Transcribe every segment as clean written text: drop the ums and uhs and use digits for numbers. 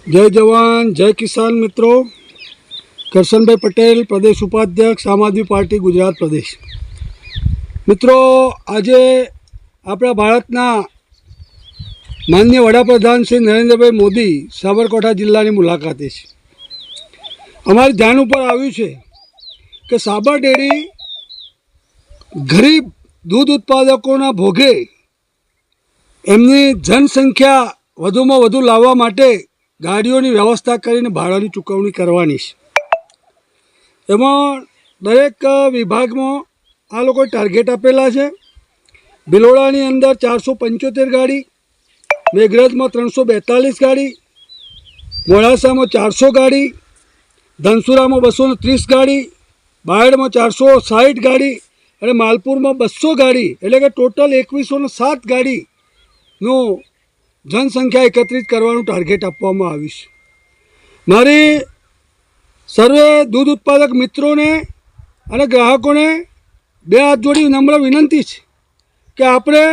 जय जवान जय किसान। मित्रों, करशनभाई पटेल, प्रदेश उपाध्यक्ष आम आदमी पार्टी गुजरात प्रदेश। मित्रों, आज अपना भारतना माननीय वडाप्रधान श्री नरेन्द्रभाई मोदी साबरकांठा जिल्लानी मुलाकाते छे। अमारी ध्यान पर आव्युं छे के साबर डेरी गरीब दूध उत्पादकोना भोगे एमनी जनसंख्या वधुमां वधु लाववा माटे गाड़ीओनी व्यवस्था करीने भाड़ानी चूकवणी करवानी छे। एमां दरेक विभागमां आ लोकोए टार्गेट आपेला छे। बिलोड़ानी अंदर 475 गाड़ी, मेघरजमां 342 गाड़ी, मोड़ासामां 400 गाड़ी, धनसुरामां 230 गाड़ी, बायडमां 460 गाड़ी अने मालपुरमां 200 गाड़ी, एटले के टोटल 2107 गाड़ीनुं जनसंख्या एकत्रित करवानुं टार्गेट आपवामां आव्युं छे। मारी सर्वे दूध उत्पादक मित्रों ने अने ग्राहकों ने बे हाथ जोड़ी नम्र विनंती है कि आपणे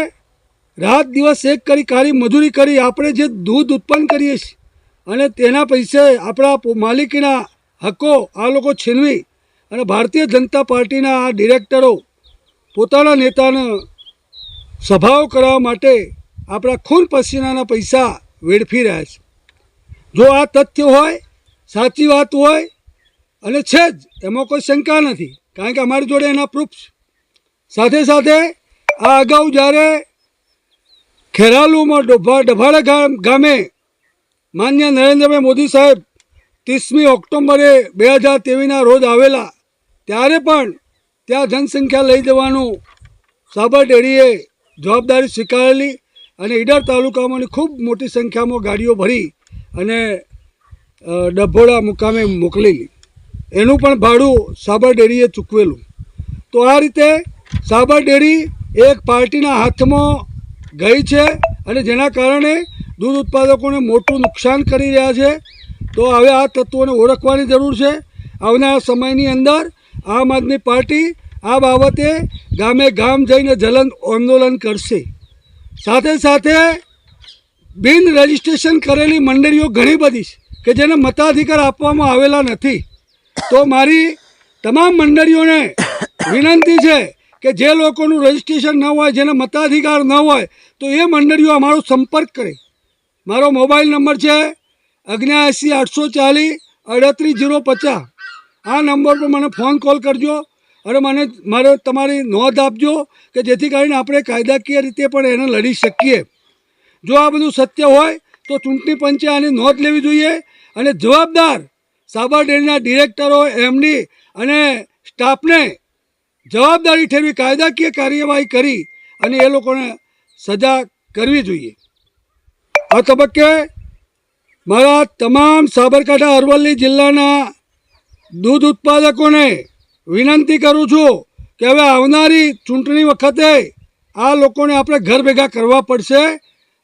रात दिवस एक करी कारी मजूरी करी आपणे जे दूध उत्पन्न करीए छीए अने तेना पैसे आपणा मालिकीना हको आ लोको छीनवी अने भारतीय जनता पार्टीना आ डिरेक्टरो पोताना नेताने सभाओ करवा माटे आपणा खून पसीनाना पैसा वेडफी रह्या छे। जो आ तथ्य होय, साची वात होय अने छे ज एमां कोई शंका नथी, कारण के अमारी जोड़े एना प्रूफ छे। साथे साथे आ अगाऊ ज्यारे खेरालुमां डभाड़ा गामे माननीय नरेन्द्रभाई मोदी साहेब 30મી ઓક્ટોબરે 2023 रोज आवेला त्यारे पण त्या जनसंख्या लई जवानुं साबर डेरीए जवाबदारी स्वीकारेली अने ईडर तालुकामांनी खूब मोटी संख्यामां गाड़ीओ भरी अने डभोड़ा मुकामे मोकलेली। एनुं पण भाड़ुं साबर डेरीए चूकवेलुं। तो आ रीते साबर डेरी एक पार्टीना हाथमां गई छे अने जेना कारणे दूध उत्पादकोने मोटुं नुकसान करी रह्या छे। तो हवे आ तत्वोने ओळखवानी जरूर छे। आवनारा समयनी अंदर आम आदमी पार्टी आ बाबते गामे गाम जईने जलन आंदोलन करशे। साथे साथे बिन रजिस्ट्रेशन करेली मंडळीओ घणी बधी के जेने मताधिकार आपवामां आवेला नथी। तो मारी तमाम मंडळीओने विनंती है कि जे लोकोनुं रजिस्ट्रेशन न होय, जेने मताधिकार न होय, तो ये मंडळीओ अमारो संपर्क करे। मारो मोबाइल नंबर है 79 840 38 050। आ नंबर पर मैंने फोन कॉल करजो और मैंने मारे तमारी नोंध आपजो कि जेथी करीने आपणे कायदाकीय रीते पण एने लड़ी शकीए। जो आ बधुं सत्य होय तो चूंटणी पंचे आनी नोंध लेवी जोईए अने जवाबदार साबर डेरीना डिरेक्टरो, एमडी अने स्टाफने जवाबदारी ठेवी कायदाकीय कार्यवाही करी अने ए लोकोने सजा करवी जोईए। आ तबक्के मारा तमाम साबरकांठा अरवल्ली जिल्लाना दूध उत्पादकोने विनंती करूँ छूँ कि हवे आवनारी चूंटणी वखते आ लोकोने आपणे घर भेगा करवा पड़शे।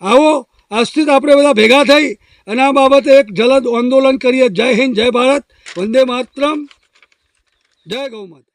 आवो आजथी आपणे बधा भेगा थई अने आ बाबते एक जलद आंदोलन करीए। जय हिंद, जय भारत, वंदे मातरम, जय गौ माता।